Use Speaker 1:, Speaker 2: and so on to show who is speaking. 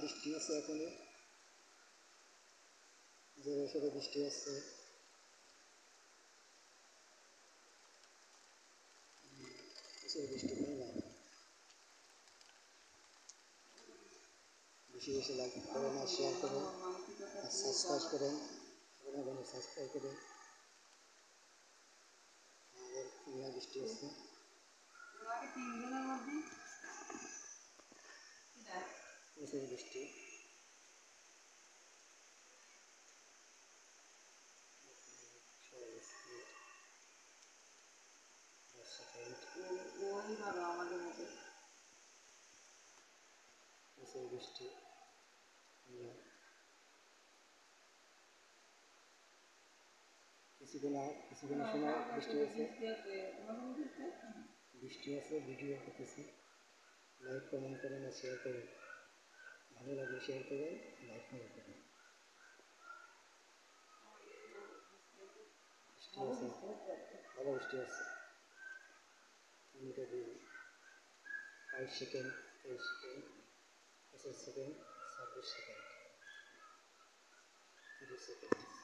Speaker 1: বৃষ্টি আছে এখনই, জোরে সোরে বৃষ্টি হচ্ছে। প্রচুর বৃষ্টি তাই না? বেশি বেশি লাইক করেন আর শেয়ার করেন আর সাবস্ক্রাইব করেন, সাবস্ক্রাইব করেন। আমাদের খুলনায় বৃষ্টি হচ্ছে, প্রচুর বৃষ্টি। প্রচুর বৃষ্টি, কিছুদিনের সময় বৃষ্টি আছে, ভিডিও করতেছি। লাইক কমেন্ট করেন আর শেয়ার করেন, ভালো লাগলে শেয়ার করেন, লাইক কমেন্ট করেন। বৃষ্টি আছে, ভালো বৃষ্টি আছে। 5 second, 23 second, 25 second, 26 second, 30 second.